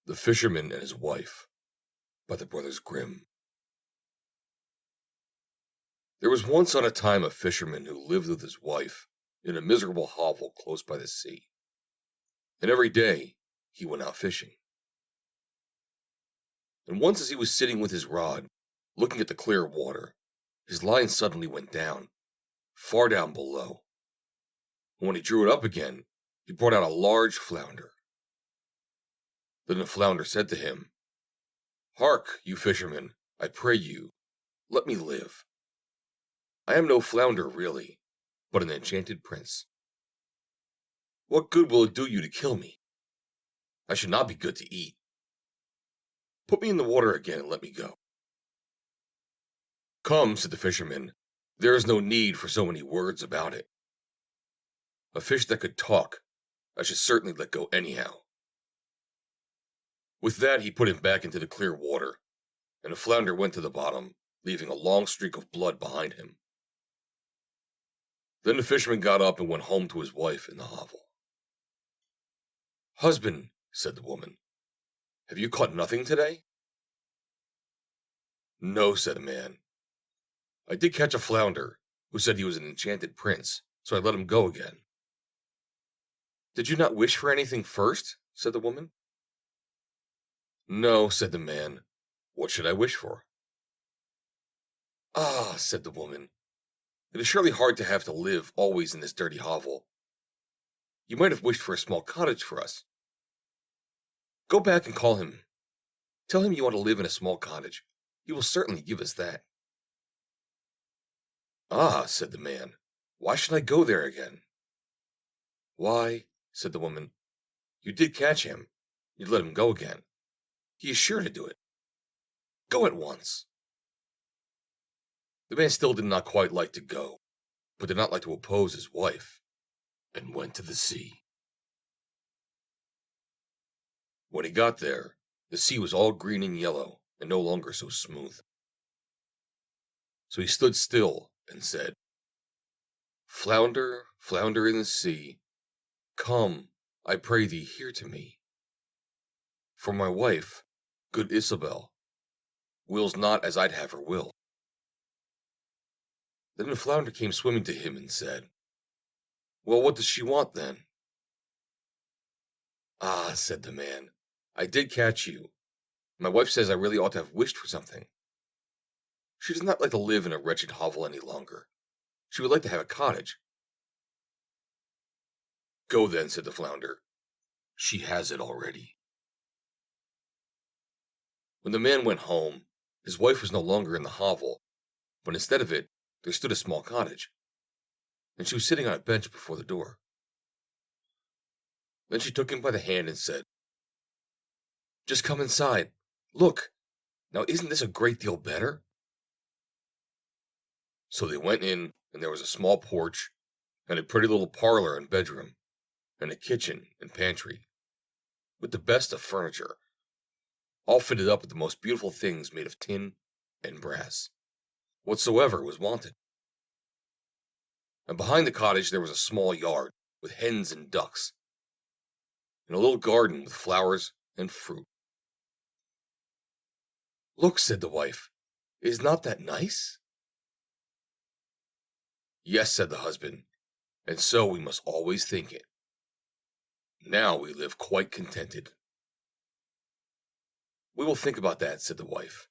The Fisherman and His Wife by the brothers Grimm. There was once on a time a fisherman who lived with his wife in a miserable hovel close by the sea, and every day he went out fishing. And once as he was sitting with his rod, looking at the clear water, his line suddenly went down, far down below. And when he drew it up again, he brought out a large flounder. Then the flounder said to him, "Hark, you fisherman, I pray you, let me live. I am no flounder really, but an enchanted prince. What good will it do you to kill me? I should not be good to eat. Put me in the water again and let me go." "Come," said the fisherman, "there is no need for so many words about it. A fish that could talk, I should certainly let go anyhow." With that he put him back into the clear water, and the flounder went to the bottom, leaving a long streak of blood behind him. Then the fisherman got up and went home to his wife in the hovel. "Husband," said the woman, "have you caught nothing today?" "No," said the man. "I did catch a flounder, who said he was an enchanted prince, so I let him go again." "Did you not wish for anything first?" said the woman. "No," said the man. "What should I wish for?" "Ah," said the woman, "it is surely hard to have to live always in this dirty hovel. You might have wished for a small cottage for us. Go back and call him. Tell him you want to live in a small cottage. He will certainly give us that." "Ah," said the man, "why should I go there again?" "Why," said the woman, "you did catch him. You let him go again. He is sure to do it. Go at once." The man still did not quite like to go, but did not like to oppose his wife, and went to the sea. When he got there, the sea was all green and yellow, and no longer so smooth. So he stood still and said, "Flounder, flounder in the sea, come, I pray thee, here to me. For my wife, good Isabel, wills not as I'd have her will." Then the flounder came swimming to him and said, "Well, what does she want then?" "Ah," said the man, "I did catch you. My wife says I really ought to have wished for something. She does not like to live in a wretched hovel any longer. She would like to have a cottage." "Go then," said the flounder. "She has it already." When the man went home, his wife was no longer in the hovel, but instead of it, there stood a small cottage, and she was sitting on a bench before the door. Then she took him by the hand and said, "Just come inside. Look, now isn't this a great deal better?" So they went in, and there was a small porch, and a pretty little parlor and bedroom, and a kitchen and pantry, with the best of furniture, all fitted up with the most beautiful things made of tin and brass, whatsoever was wanted. And behind the cottage there was a small yard, with hens and ducks, and a little garden with flowers and fruit. "Look," said the wife, "is not that nice?" "Yes," said the husband, "and so we must always think it. Now we live quite contented." "We will think about that," said the wife.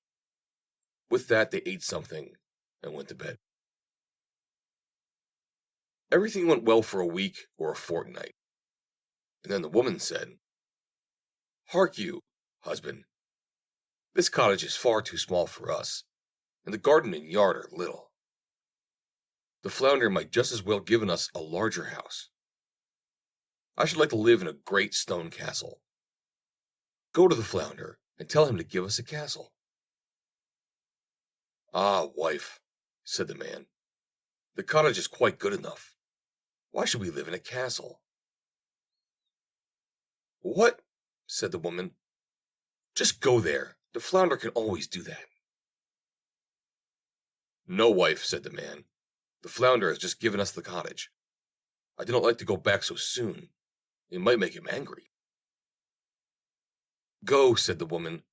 With that they ate something and went to bed. Everything went well for a week or a fortnight, and then the woman said, "Hark you, husband, this cottage is far too small for us, and the garden and yard are little. The flounder might just as well given us a larger house. I should like to live in a great stone castle. Go to the flounder and tell him to give us a castle." "Ah, wife," said the man, "the cottage is quite good enough. Why should we live in a castle?" "What?" said the woman. "Just go there. The flounder can always do that." "No, wife," said the man. "The flounder has just given us the cottage. I do not like to go back so soon. It might make him angry." Go, said the woman.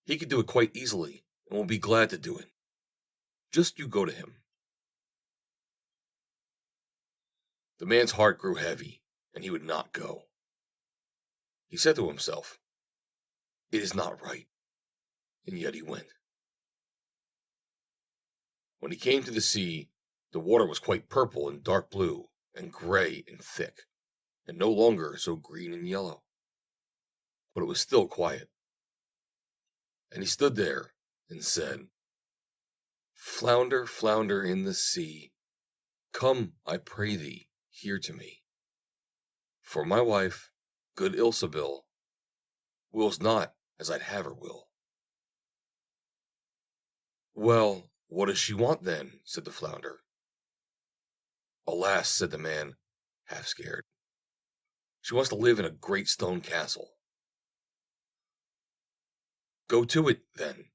He can do it quite easily, and will be glad to do it. Just you go to him. The man's heart grew heavy, and he would not go. He said to himself, "It is not right," and yet he went. When he came to the sea, the water was quite purple and dark blue, and gray and thick, and no longer so green and yellow. But it was still quiet. And he stood there and said, "Flounder, flounder in the sea, come, I pray thee, here to me. For my wife, good Ilsebil, wills not as I'd have her will." "Well, what does she want then?" said the flounder. "Alas," said the man, half scared, "she wants to live in a great stone castle." "Go to it, then.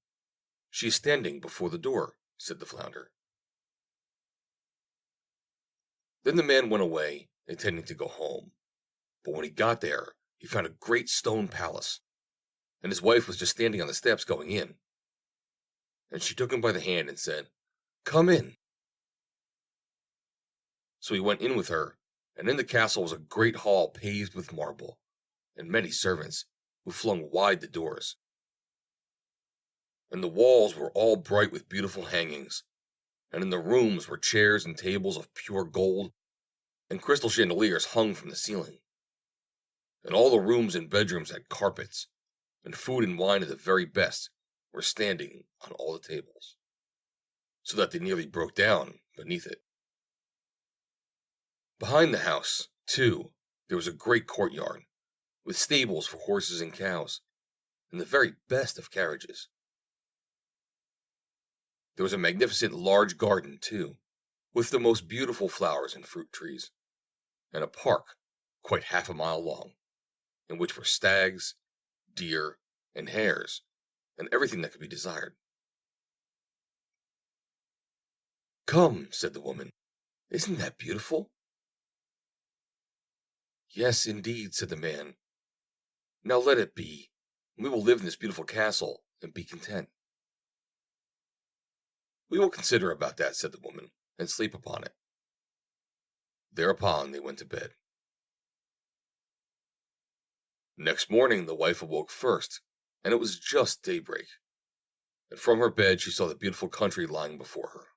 She is standing before the door," said the flounder. Then the man went away, intending to go home. But when he got there, he found a great stone palace, and his wife was just standing on the steps going in. And she took him by the hand and said, "Come in." So he went in with her, and in the castle was a great hall paved with marble, and many servants, who flung wide the doors. And the walls were all bright with beautiful hangings, and in the rooms were chairs and tables of pure gold, and crystal chandeliers hung from the ceiling. And all the rooms and bedrooms had carpets, and food and wine of the very best were standing on all the tables, so that they nearly broke down beneath it. Behind the house, too, there was a great courtyard, with stables for horses and cows, and the very best of carriages. There was a magnificent large garden, too, with the most beautiful flowers and fruit trees, and a park quite half a mile long, in which were stags, deer, and hares, and everything that could be desired. "Come," said the woman, "isn't that beautiful?" "Yes, indeed," said the man. "Now let it be, and we will live in this beautiful castle and be content." "We will consider about that," said the woman, "and sleep upon it." Thereupon they went to bed. Next morning the wife awoke first, and it was just daybreak, and from her bed she saw the beautiful country lying before her.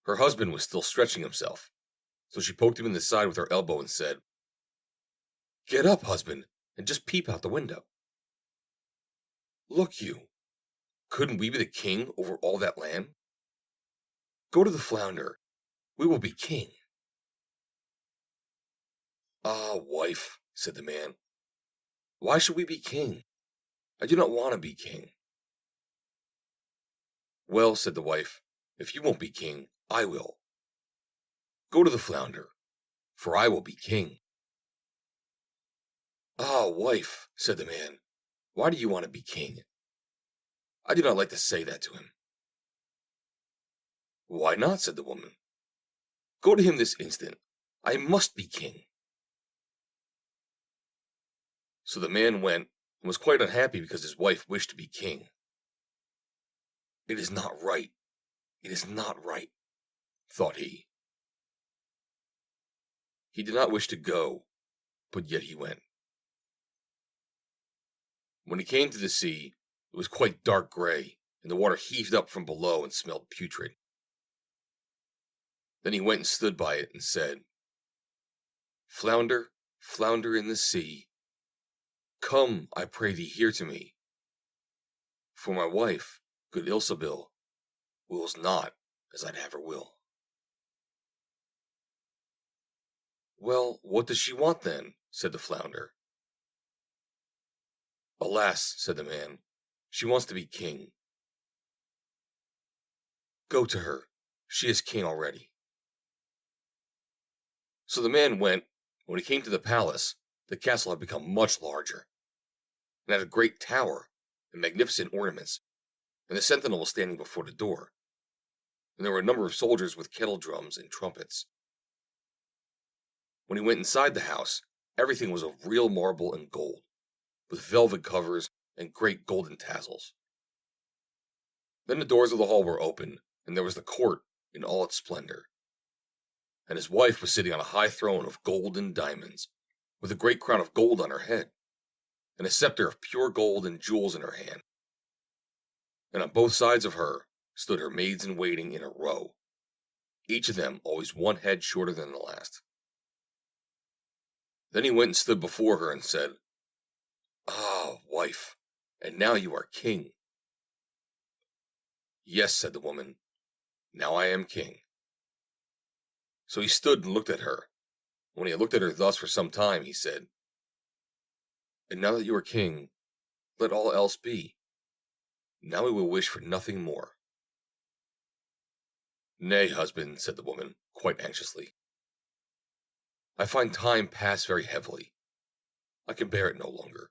Her husband was still stretching himself, so she poked him in the side with her elbow and said, "Get up, husband, and just peep out the window. Look you, couldn't we be the king over all that land? Go to the flounder, we will be king." "Ah, wife," said the man, "why should we be king? I do not want to be king." "Well," said the wife, "if you won't be king, I will. Go to the flounder, for I will be king." "Ah, wife," said the man, "why do you want to be king?" I do not like to say that to him. "Why not?" said the woman. "Go to him this instant. I must be king." So the man went, and was quite unhappy because his wife wished to be king. "It is not right, it is not right," thought he. He did not wish to go, but yet he went. When he came to the sea, it was quite dark gray, and the water heaved up from below and smelled putrid. Then he went and stood by it and said, "Flounder, flounder in the sea, come, I pray thee, here to me. For my wife, good Ilsebil, wills not as I'd have her will." "Well, what does she want then?" said the flounder. "Alas," said the man, "she wants to be king." "Go to her, she is king already." So the man went. When he came to the palace, the castle had become much larger, and had a great tower and magnificent ornaments, and the sentinel was standing before the door, and there were a number of soldiers with kettle drums and trumpets. When he went inside the house, everything was of real marble and gold, with velvet covers and great golden tassels. Then the doors of the hall were opened, and there was the court in all its splendor. And his wife was sitting on a high throne of gold and diamonds, with a great crown of gold on her head, and a scepter of pure gold and jewels in her hand. And on both sides of her stood her maids in waiting in a row, each of them always one head shorter than the last. Then he went and stood before her and said, "Ah, wife, and now you are king." "Yes," said the woman, "now I am king." So he stood and looked at her. When he had looked at her thus for some time, he said, "And now that you are king, let all else be. Now we will wish for nothing more." "Nay, husband," said the woman, quite anxiously. "I find time pass very heavily. I can bear it no longer.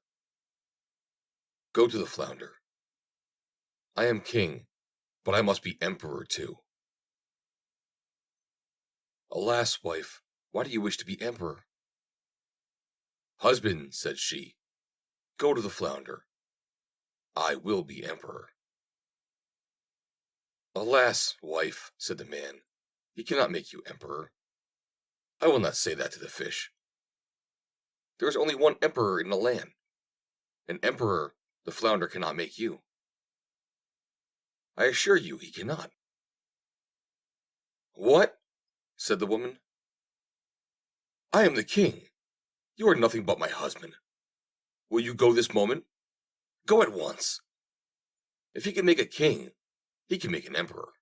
Go to the flounder. I am king, but I must be emperor too." "Alas, wife, why do you wish to be emperor?" "Husband," said she, "go to the flounder. I will be emperor." "Alas, wife," said the man, "he cannot make you emperor. I will not say that to the fish. There is only one emperor in the land. An emperor the flounder cannot make you. I assure you he cannot." "What?" said the woman. "I am the king. You are nothing but my husband. Will you go this moment? Go at once. If he can make a king, he can make an emperor.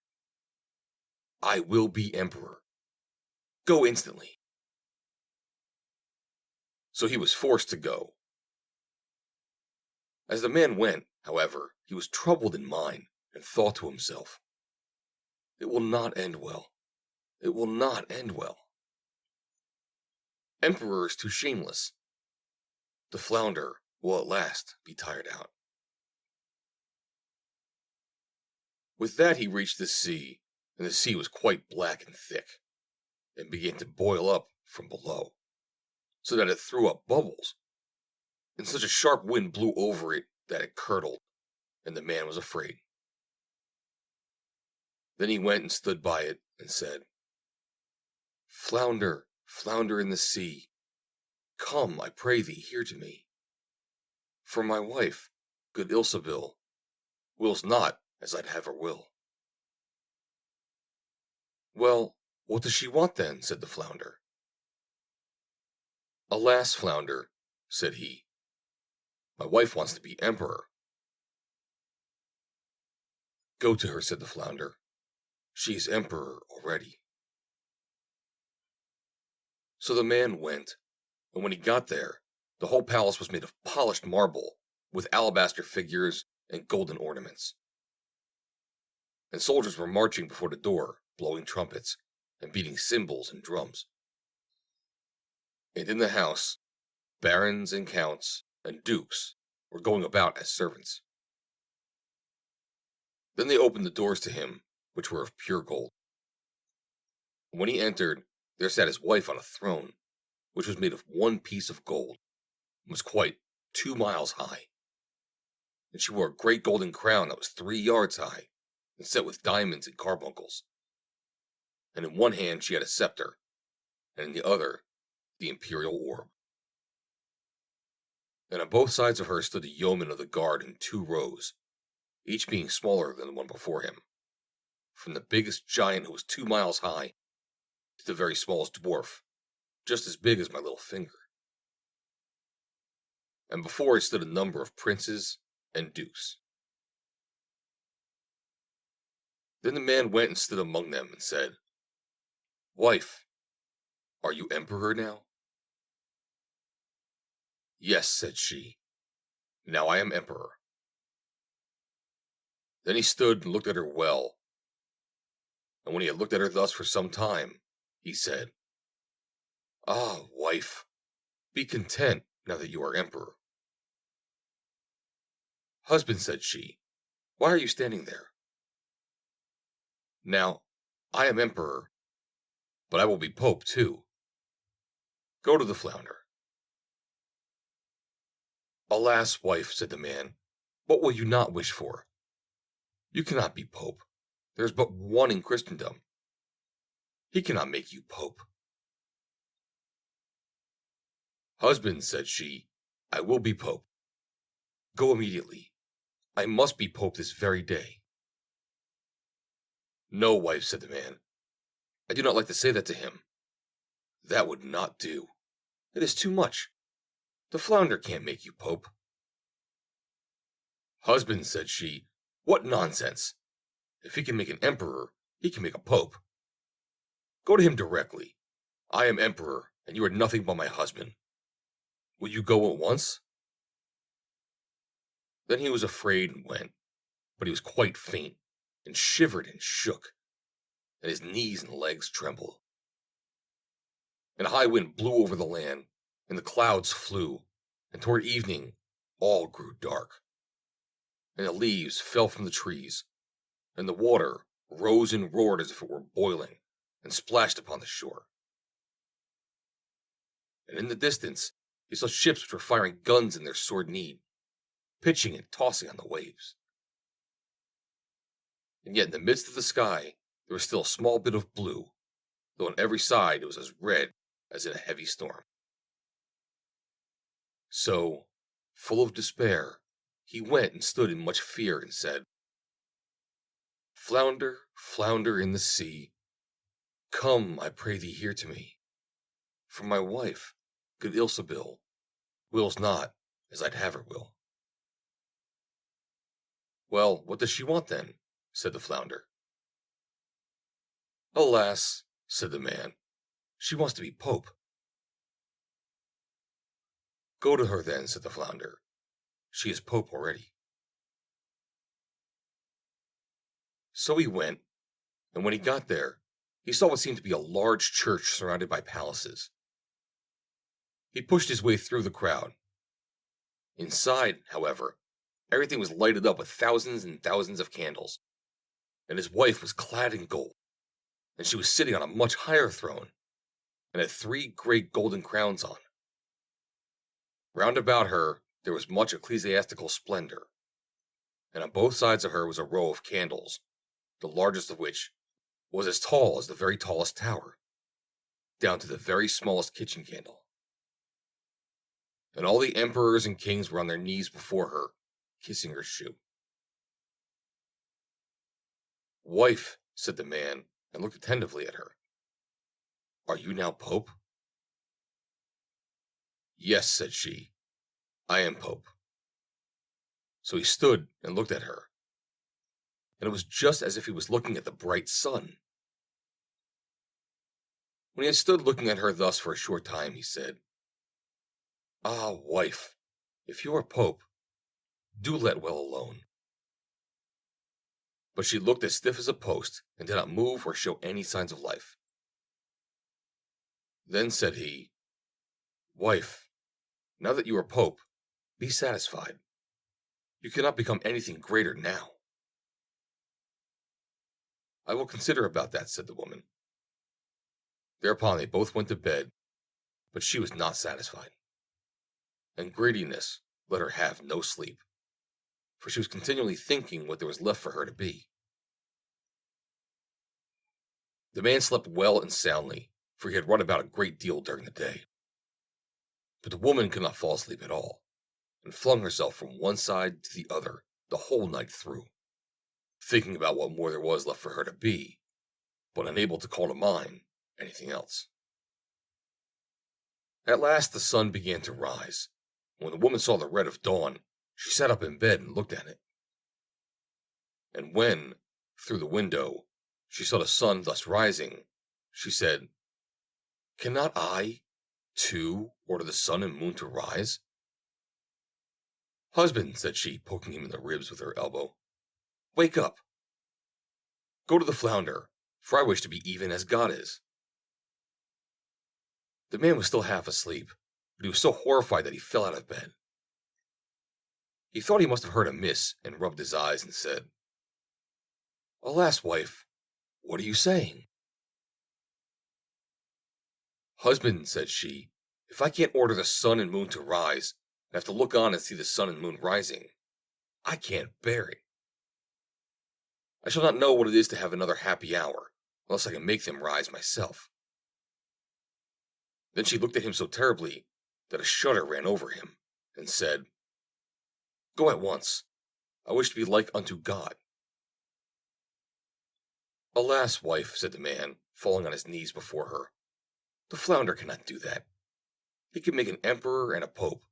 I will be emperor. Go instantly." So he was forced to go. As the man went, however, he was troubled in mind, and thought to himself, "It will not end well. It will not end well. Emperor is too shameless. The flounder will at last be tired out." With that he reached the sea, and the sea was quite black and thick, and began to boil up from below, so that it threw up bubbles, and such a sharp wind blew over it that it curdled, and the man was afraid. Then he went and stood by it, and said, "Flounder, flounder in the sea, come, I pray thee, here to me. For my wife, good Ilsebil, wills not as I'd have her will." "Well, what does she want then?" said the flounder. "Alas, flounder," said he, "my wife wants to be emperor." "Go to her," said the flounder. "She is emperor already." So the man went, and when he got there, the whole palace was made of polished marble, with alabaster figures and golden ornaments. And soldiers were marching before the door, blowing trumpets, and beating cymbals and drums. And in the house, barons and counts and dukes were going about as servants. Then they opened the doors to him, which were of pure gold. And when he entered, there sat his wife on a throne, which was made of one piece of gold, and was quite 2 miles high. And she wore a great golden crown that was 3 yards high, and set with diamonds and carbuncles. And in one hand she had a scepter, and in the other the imperial orb. And on both sides of her stood the yeomen of the guard in 2 rows, each being smaller than the one before him, from the biggest giant who was 2 miles high, to the very smallest dwarf, just as big as my little finger. And before it stood a number of princes and dukes. Then the man went and stood among them, and said, "Wife, are you emperor now?" "Yes," said she, "now I am emperor." Then he stood and looked at her well, and when he had looked at her thus for some time, he said, "Ah, wife, be content now that you are emperor." "Husband," said she, "why are you standing there? Now, I am emperor, but I will be pope too. Go to the flounder." Alas, wife, said the man, what will you not wish for? You cannot be pope. There is but one in Christendom. He cannot make you pope. Husband, said she, I will be pope. Go immediately. I must be pope this very day. No, wife, said the man. I do not like to say that to him. That would not do. It is too much. The flounder can't make you pope. Husband, said she, what nonsense! If he can make an emperor, he can make a pope. Go to him directly. I am emperor, and you are nothing but my husband. Will you go at once? Then he was afraid and went, but he was quite faint, and shivered and shook, and his knees and legs trembled. And a high wind blew over the land, and the clouds flew, and toward evening all grew dark. And the leaves fell from the trees, and the water rose and roared as if it were boiling, and splashed upon the shore. And in the distance he saw ships which were firing guns in their sword need, pitching and tossing on the waves. And yet in the midst of the sky there was still a small bit of blue, though on every side it was as red as in a heavy storm. So, full of despair, he went and stood in much fear and said, Flounder, flounder in the sea, come, I pray thee, here to me. For my wife, good Ilsebil, wills not as I'd have her will. Well, what does she want then? Said the flounder. Alas, said the man, she wants to be pope. Go to her then, said the flounder. She is pope already. So he went, and when he got there, he saw what seemed to be a large church surrounded by palaces. He pushed his way through the crowd. Inside, however, everything was lighted up with thousands and thousands of candles, and his wife was clad in gold, and she was sitting on a much higher throne, and had 3 great golden crowns on. Round about her there was much ecclesiastical splendor, and on both sides of her was a row of candles, the largest of which was as tall as the very tallest tower, down to the very smallest kitchen candle. And all the emperors and kings were on their knees before her, kissing her shoe. Wife, said the man, and looked attentively at her, are you now pope? Yes, said she, I am pope. So he stood and looked at her, and it was just as if he was looking at the bright sun. When he had stood looking at her thus for a short time, he said, Ah, wife, if you are pope, do let well alone. But she looked as stiff as a post, and did not move or show any signs of life. Then said he, Wife, now that you are pope, be satisfied. You cannot become anything greater now. I will consider about that, said the woman. Thereupon they both went to bed, but she was not satisfied. And greediness let her have no sleep, for she was continually thinking what there was left for her to be. The man slept well and soundly, for he had run about a great deal during the day. But the woman could not fall asleep at all, and flung herself from one side to the other the whole night through, thinking about what more there was left for her to be, but unable to call to mind anything else. At last the sun began to rise. When the woman saw the red of dawn, she sat up in bed and looked at it. And when, through the window, she saw the sun thus rising, she said, Cannot I, too, order the sun and moon to rise? Husband, said she, poking him in the ribs with her elbow, wake up. Go to the flounder, for I wish to be even as God is. The man was still half asleep, but he was so horrified that he fell out of bed. He thought he must have heard amiss, and rubbed his eyes and said, Alas, wife, what are you saying? Husband, said she, if I can't order the sun and moon to rise, I have to look on and see the sun and moon rising. I can't bear it. I shall not know what it is to have another happy hour, unless I can make them rise myself. Then she looked at him so terribly that a shudder ran over him, and said, Go at once. I wish to be like unto God. Alas, wife, said the man, falling on his knees before her, the flounder cannot do that. He can make an emperor and a pope.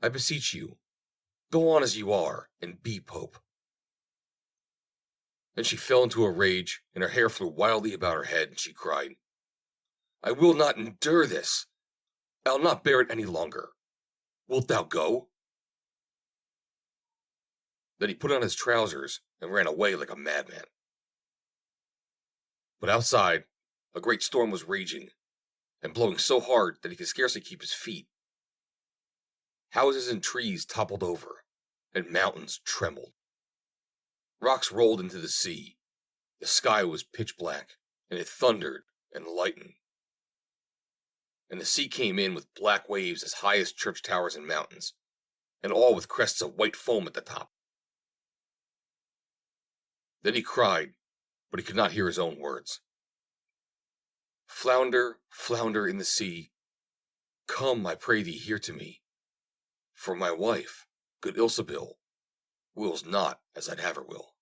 I beseech you, go on as you are, and be pope. Then she fell into a rage, and her hair flew wildly about her head, and she cried, I will not endure this. I'll not bear it any longer. Wilt thou go? Then he put on his trousers and ran away like a madman. But outside, a great storm was raging, and blowing so hard that he could scarcely keep his feet. Houses and trees toppled over, and mountains trembled. Rocks rolled into the sea. The sky was pitch black, and it thundered and lightened. And the sea came in with black waves as high as church towers and mountains, and all with crests of white foam at the top. Then he cried, but he could not hear his own words. Flounder, flounder in the sea, come, I pray thee, here to me. For my wife, good Ilsebil, wills not as I'd have her will.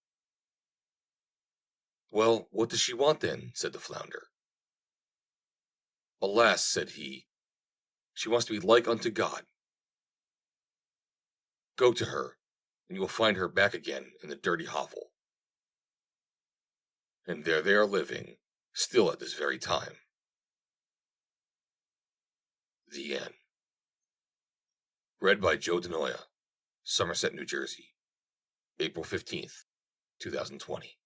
Well, what does she want then? Said the flounder. Alas, said he, she wants to be like unto God. Go to her, and you will find her back again in the dirty hovel. And there they are living, still at this very time. The end. Read by Joe DeNoia, Somerset, New Jersey, April 15th, 2020.